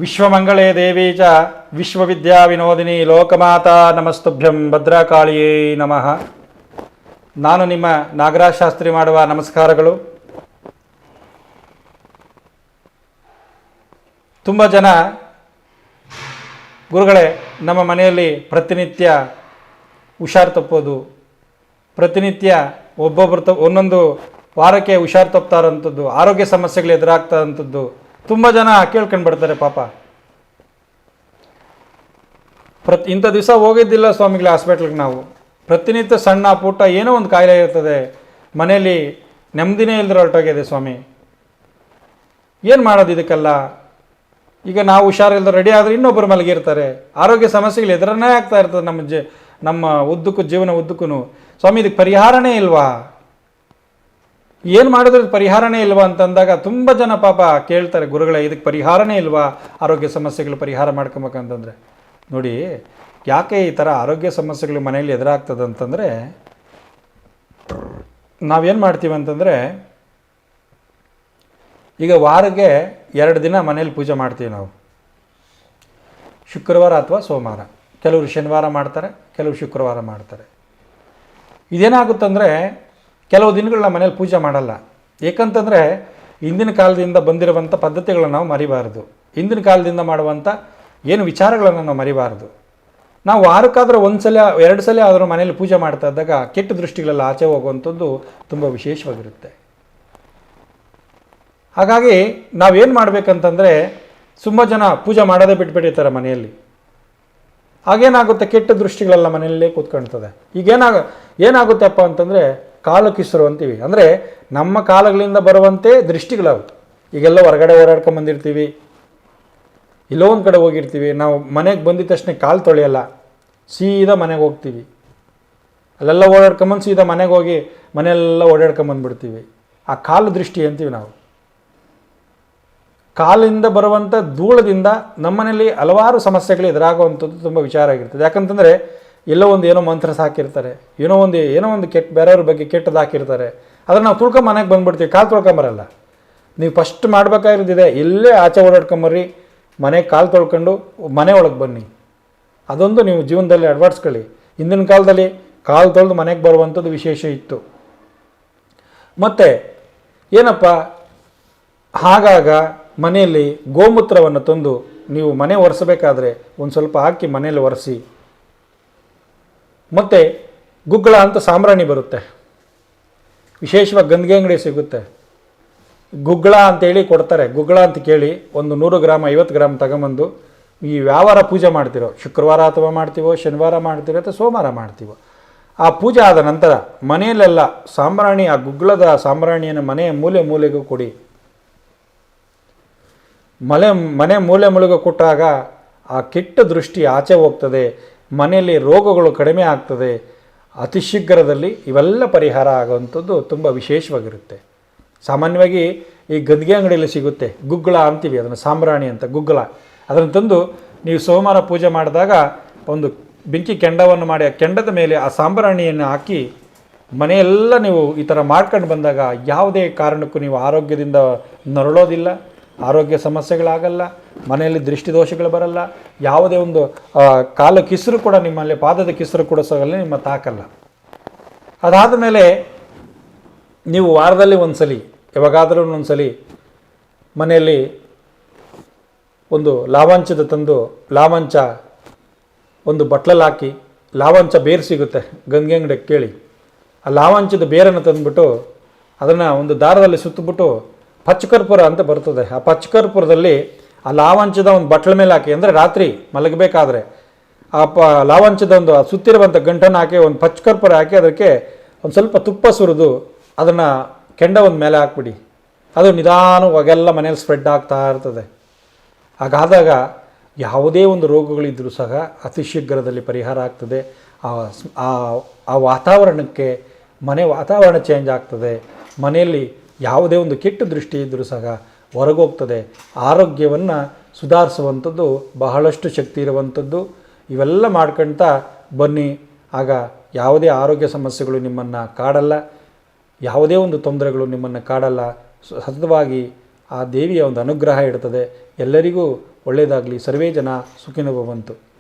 ವಿಶ್ವಮಂಗಳೇ ದೇವಿ ಚ ವಿಶ್ವವಿದ್ಯಾ ವಿನೋದಿನಿ ಲೋಕಮಾತಾ ನಮಸ್ತುಭ್ಯಂ ಭದ್ರಕಾಳಿಯೇ ನಮಃ. ನಾನು ನಿಮ್ಮ ನಾಗರಾಜ್ ಶಾಸ್ತ್ರಿ ಮಾಡುವ ನಮಸ್ಕಾರಗಳು. ತುಂಬ ಜನ ಗುರುಗಳೇ, ನಮ್ಮ ಮನೆಯಲ್ಲಿ ಪ್ರತಿನಿತ್ಯ ಹುಷಾರು ತಪ್ಪೋದು, ಪ್ರತಿನಿತ್ಯ ಒಬ್ಬೊಬ್ಬರು ಒಂದೊಂದು ವಾರಕ್ಕೆ ಹುಷಾರು ತಪ್ತಾರಂಥದ್ದು, ಆರೋಗ್ಯ ಸಮಸ್ಯೆಗಳು ಎದುರಾಗ್ತಾರಂಥದ್ದು ತುಂಬ ಜನ ಕೇಳ್ಕೊಂಡು ಬರ್ತಾರೆ. ಪಾಪ ಇಂಥ ದಿವಸ ಹೋಗಿದ್ದಿಲ್ಲ ಸ್ವಾಮಿಗಳ ಹಾಸ್ಪಿಟ್ಲಿಗೆ. ನಾವು ಪ್ರತಿನಿತ್ಯ ಸಣ್ಣ ಪುಟ್ಟ ಏನೋ ಒಂದು ಕಾಯಿಲೆ ಇರ್ತದೆ, ಮನೆಯಲ್ಲಿ ನೆಮ್ಮದಿನೇ ಇಲ್ಲದ್ರೆ ಹೊರಟೋಗಿದೆ ಸ್ವಾಮಿ, ಏನು ಮಾಡೋದು ಇದಕ್ಕೆಲ್ಲ? ಈಗ ನಾವು ಹುಷಾರಿಲ್ಲದೆ ರೆಡಿ ಆದರೆ ಇನ್ನೊಬ್ಬರು ಮಲಗಿರ್ತಾರೆ, ಆರೋಗ್ಯ ಸಮಸ್ಯೆಗಳು ಎದುರನ್ನೇ ಆಗ್ತಾ ಇರ್ತದೆ ನಮ್ಮ ಉದ್ದಕ್ಕೂ, ಜೀವನ ಉದ್ದಕ್ಕೂ. ಸ್ವಾಮಿ ಇದಕ್ಕೆ ಪರಿಹಾರನೇ ಇಲ್ವಾ? ಏನು ಮಾಡಿದ್ರೆ ಪರಿಹಾರನೇ ಇಲ್ವಾ ಅಂತಂದಾಗ ತುಂಬ ಜನ ಪಾಪ ಕೇಳ್ತಾರೆ, ಗುರುಗಳೇ ಇದಕ್ಕೆ ಪರಿಹಾರನೇ ಇಲ್ವಾ, ಆರೋಗ್ಯ ಸಮಸ್ಯೆಗಳು ಪರಿಹಾರ ಮಾಡ್ಕೊಬೇಕಂತಂದರೆ. ನೋಡಿ, ಯಾಕೆ ಈ ಥರ ಆರೋಗ್ಯ ಸಮಸ್ಯೆಗಳು ಮನೆಯಲ್ಲಿ ಎದುರಾಗ್ತದೆ ಅಂತಂದರೆ, ನಾವೇನು ಮಾಡ್ತೀವಿ ಅಂತಂದರೆ, ಈಗ ವಾರಕ್ಕೆ 2 ದಿನ ಮನೇಲಿ ಪೂಜೆ ಮಾಡ್ತೀವಿ ನಾವು, ಶುಕ್ರವಾರ ಅಥವಾ ಸೋಮವಾರ. ಕೆಲವರು ಶನಿವಾರ ಮಾಡ್ತಾರೆ, ಕೆಲವರು ಶುಕ್ರವಾರ ಮಾಡ್ತಾರೆ. ಇದೇನಾಗುತ್ತಂದರೆ ಕೆಲವು ದಿನಗಳನ್ನ ಮನೇಲಿ ಪೂಜೆ ಮಾಡಲ್ಲ. ಏಕಂತಂದರೆ ಹಿಂದಿನ ಕಾಲದಿಂದ ಬಂದಿರುವಂಥ ಪದ್ಧತಿಗಳನ್ನು ನಾವು ಮರಿಬಾರ್ದು, ಹಿಂದಿನ ಕಾಲದಿಂದ ಮಾಡುವಂಥ ಏನು ವಿಚಾರಗಳನ್ನು ನಾವು ಮರಿಬಾರ್ದು. ನಾವು ವಾರಕ್ಕಾದರೂ 1 ಸಲ 2 ಸಲ ಆದರೂ ಮನೇಲಿ ಪೂಜೆ ಮಾಡ್ತಾ ಇದ್ದಾಗ ಕೆಟ್ಟ ದೃಷ್ಟಿಗಳೆಲ್ಲ ಆಚೆ ಹೋಗುವಂಥದ್ದು ತುಂಬ ವಿಶೇಷವಾಗಿರುತ್ತೆ. ಹಾಗಾಗಿ ನಾವೇನು ಮಾಡಬೇಕಂತಂದರೆ, ತುಂಬ ಜನ ಪೂಜೆ ಮಾಡೋದೇ ಬಿಟ್ಬಿಟ್ಟಿರ್ತಾರೆ ಮನೆಯಲ್ಲಿ. ಹಾಗೇನಾಗುತ್ತೆ, ಕೆಟ್ಟ ದೃಷ್ಟಿಗಳೆಲ್ಲ ಮನೆಯಲ್ಲೇ ಕೂತ್ಕೊಳ್ತದೆ. ಈಗ ಏನಾಗುತ್ತೆಪ್ಪ ಅಂತಂದರೆ, ಕಾಲು ಕಿಸರು ಅಂತೀವಿ. ಅಂದರೆ ನಮ್ಮ ಕಾಲಗಳಿಂದ ಬರುವಂತೆ ದೃಷ್ಟಿಗಳವು. ಈಗೆಲ್ಲ ಹೊರಗಡೆ ಓಡಾಡ್ಕೊಂಬಂದಿರ್ತೀವಿ, ಎಲ್ಲೋ ಒಂದು ಕಡೆ ಹೋಗಿರ್ತೀವಿ, ನಾವು ಮನೆಗೆ ಬಂದಿದ ತಕ್ಷಣ ಕಾಲು ತೊಳೆಯಲ್ಲ, ಸೀದಾ ಮನೆಗೆ ಹೋಗ್ತೀವಿ. ಅಲ್ಲೆಲ್ಲ ಓಡಾಡ್ಕೊಂಬಂದು ಸೀದಾ ಮನೆಗೆ ಹೋಗಿ ಮನೆಯೆಲ್ಲ ಓಡಾಡ್ಕೊಂಬಂದ್ಬಿಡ್ತೀವಿ. ಆ ಕಾಲು ದೃಷ್ಟಿ ಅಂತೀವಿ ನಾವು. ಕಾಲಿಂದ ಬರುವಂಥ ಧೂಳದಿಂದ ನಮ್ಮನೇಲಿ ಹಲವಾರು ಸಮಸ್ಯೆಗಳು ಎದುರಾಗುವಂಥದ್ದು ತುಂಬ ವಿಚಾರ ಆಗಿರ್ತದೆ. ಯಾಕಂತಂದರೆ ಎಲ್ಲೋ ಒಂದು ಏನೋ ಮಂತ್ರ ಸಾಕಿರ್ತಾರೆ, ಏನೋ ಒಂದು ಬೇರೆಯವ್ರ ಬಗ್ಗೆ ಕೆಟ್ಟದ್ದು ಹಾಕಿರ್ತಾರೆ. ಅದನ್ನು ನಾವು ತುಳ್ಕೊಂಡು ಮನೆಗೆ ಬಂದುಬಿಡ್ತೀವಿ, ಕಾಲು ತೊಳ್ಕೊಂಬರಲ್ಲ. ನೀವು ಫಸ್ಟ್ ಮಾಡಬೇಕಾಗಿರೋದಿದೆ, ಎಲ್ಲೇ ಆಚೆ ಓಡಾಡ್ಕೊಂಬರ್ರಿ, ಮನೆಗೆ ಕಾಲು ತೊಳ್ಕೊಂಡು ಮನೆ ಒಳಗೆ ಬನ್ನಿ. ಅದೊಂದು ನೀವು ಜೀವನದಲ್ಲಿ ಅಳವಡಿಸ್ಕೊಳ್ಳಿ. ಹಿಂದಿನ ಕಾಲದಲ್ಲಿ ಕಾಲು ತೊಳೆದು ಮನೆಗೆ ಬರುವಂಥದ್ದು ವಿಶೇಷ ಇತ್ತು. ಮತ್ತು ಏನಪ್ಪ, ಆಗಾಗ ಮನೆಯಲ್ಲಿ ಗೋಮೂತ್ರವನ್ನು ತಂದು ನೀವು ಮನೆ ಒರೆಸಬೇಕಾದ್ರೆ ಒಂದು ಸ್ವಲ್ಪ ಹಾಕಿ ಮನೆಯಲ್ಲಿ ಒರೆಸಿ. ಮತ್ತು ಗುಗ್ಗಳ ಅಂತ ಸಾಂಬ್ರಾಣಿ ಬರುತ್ತೆ, ವಿಶೇಷವಾಗಿ ಗಂಧಿಗೆ ಅಂಗಡಿ ಸಿಗುತ್ತೆ. ಗುಗ್ಗಳ ಅಂತೇಳಿ ಕೊಡ್ತಾರೆ. ಗುಗ್ಗಳ ಅಂತ ಕೇಳಿ ಒಂದು 100 ಗ್ರಾಮ್ 50 ಗ್ರಾಮ್ ತಗೊಂಬಂದು, ಈ ಯಾವಾರ ಪೂಜೆ ಮಾಡ್ತಿರೋ, ಶುಕ್ರವಾರ ಅಥವಾ ಮಾಡ್ತೀವೋ, ಶನಿವಾರ ಮಾಡ್ತೀರೋ ಅಥವಾ ಸೋಮವಾರ ಮಾಡ್ತೀವೋ, ಆ ಪೂಜೆ ಆದ ನಂತರ ಮನೆಯಲ್ಲೆಲ್ಲ ಸಾಂಬ್ರಾಣಿ, ಆ ಗುಗ್ಗಳದ ಸಾಂಬ್ರಾಣಿಯನ್ನು ಮನೆಯ ಮೂಲೆಗೂ ಕೊಡಿ. ಮನೆ ಮೂಲೆಗೂ ಕೊಟ್ಟಾಗ ಆ ಕೆಟ್ಟ ದೃಷ್ಟಿ ಆಚೆ ಹೋಗ್ತದೆ, ಮನೆಯಲ್ಲಿ ರೋಗಗಳು ಕಡಿಮೆ ಆಗ್ತದೆ. ಅತಿ ಶೀಘ್ರದಲ್ಲಿ ಇವೆಲ್ಲ ಪರಿಹಾರ ಆಗುವಂಥದ್ದು ತುಂಬ ವಿಶೇಷವಾಗಿರುತ್ತೆ. ಸಾಮಾನ್ಯವಾಗಿ ಈ ಗದ್ಗೆ ಅಂಗಡಿಯಲ್ಲಿ ಸಿಗುತ್ತೆ, ಗುಗ್ಗಳ ಅಂತೀವಿ ಅದನ್ನು, ಸಾಂಬ್ರಾಣಿ ಅಂತ ಗುಗ್ಗಳ. ಅದನ್ನು ತಂದು ನೀವು ಸೋಮವಾರ ಪೂಜೆ ಮಾಡಿದಾಗ ಒಂದು ಬೆಂಕಿ ಕೆಂಡವನ್ನು ಮಾಡಿ, ಆ ಕೆಂಡದ ಮೇಲೆ ಆ ಸಾಂಬ್ರಾಣಿಯನ್ನು ಹಾಕಿ ಮನೆಯೆಲ್ಲ ನೀವು ಈ ಥರ ಮಾಡ್ಕೊಂಡು ಬಂದಾಗ ಯಾವುದೇ ಕಾರಣಕ್ಕೂ ನೀವು ಆರೋಗ್ಯದಿಂದ ನರಳೋದಿಲ್ಲ, ಆರೋಗ್ಯ ಸಮಸ್ಯೆಗಳಾಗಲ್ಲ, ಮನೆಯಲ್ಲಿ ದೃಷ್ಟಿದೋಷಗಳು ಬರಲ್ಲ, ಯಾವುದೇ ಒಂದು ಕಾಲ ಕಿಸರು ಕೂಡ, ನಿಮ್ಮಲ್ಲಿ ಪಾದದ ಕಿಸರು ಕೂಡ ಸಗಲ್ಲ, ನಿಮ್ಮ ತಾಕಲ್ಲ. ಅದಾದ ಮೇಲೆ ನೀವು ವಾರದಲ್ಲಿ 1 ಸಲ, ಯಾವಾಗಾದರೂ 1 ಸಲ ಮನೆಯಲ್ಲಿ ಒಂದು ಲಾವಂಚದ ತಂದು, ಲಾವಂಚ ಒಂದು ಬಟ್ಲಲ್ಲಿ ಹಾಕಿ, ಲಾವಂಚ ಬೇರು ಸಿಗುತ್ತೆ ಗಂಗೆ ಅಂಗಡಿಗೆ ಕೇಳಿ, ಆ ಲಾವಂಚದ ಬೇರನ್ನು ತಂದುಬಿಟ್ಟು ಅದನ್ನು ಒಂದು ದಾರದಲ್ಲಿ ಸುತ್ತಬಿಟ್ಟು, ಪಚ್ಚಕರ್ಪೂರ ಅಂತ ಬರ್ತದೆ, ಆ ಪಚ್ಚಕರ್ಪೂರದಲ್ಲಿ ಆ ಲಾವಂಚದ ಒಂದು ಬಟ್ಲ ಮೇಲೆ ಹಾಕಿ, ಅಂದರೆ ರಾತ್ರಿ ಮಲಗಬೇಕಾದ್ರೆ ಆ ಲಾವಂಚದ ಒಂದು ಸುತ್ತಿರುವಂಥ ಗಂಟನ್ನು ಹಾಕಿ, ಒಂದು ಪಚ್ಚಕರ್ಪೂರ ಹಾಕಿ, ಅದಕ್ಕೆ ಒಂದು ಸ್ವಲ್ಪ ತುಪ್ಪ ಸುರಿದು ಅದನ್ನು ಕೆಂಡ ಒಂದು ಮೇಲೆ ಹಾಕ್ಬಿಡಿ. ಅದು ನಿಧಾನವಾಗೆಲ್ಲ ಮನೇಲಿ ಸ್ಪ್ರೆಡ್ ಆಗ್ತಾ ಇರ್ತದೆ. ಹಾಗಾದಾಗ ಯಾವುದೇ ಒಂದು ರೋಗಗಳಿದ್ದರೂ ಸಹ ಅತಿ ಶೀಘ್ರದಲ್ಲಿ ಪರಿಹಾರ ಆಗ್ತದೆ. ಆ ವಾತಾವರಣಕ್ಕೆ, ಮನೆ ವಾತಾವರಣ ಚೇಂಜ್ ಆಗ್ತದೆ. ಮನೆಯಲ್ಲಿ ಯಾವುದೇ ಒಂದು ಕೆಟ್ಟ ದೃಷ್ಟಿ ಇದ್ದರೂ ಸಹ ಹೊರಗೋಗ್ತದೆ. ಆರೋಗ್ಯವನ್ನು ಸುಧಾರಿಸುವಂಥದ್ದು ಬಹಳಷ್ಟು ಶಕ್ತಿ ಇರುವಂಥದ್ದು. ಇವೆಲ್ಲ ಮಾಡ್ಕೊಳ್ತಾ ಬನ್ನಿ, ಆಗ ಯಾವುದೇ ಆರೋಗ್ಯ ಸಮಸ್ಯೆಗಳು ನಿಮ್ಮನ್ನು ಕಾಡಲ್ಲ, ಯಾವುದೇ ಒಂದು ತೊಂದರೆಗಳು ನಿಮ್ಮನ್ನು ಕಾಡಲ್ಲ. ಸತತವಾಗಿ ಆ ದೇವಿಯ ಒಂದು ಅನುಗ್ರಹ ಇರ್ತದೆ. ಎಲ್ಲರಿಗೂ ಒಳ್ಳೆಯದಾಗಲಿ. ಸರ್ವೇ ಜನ ಸುಖಿನೋ ಭವಂತು.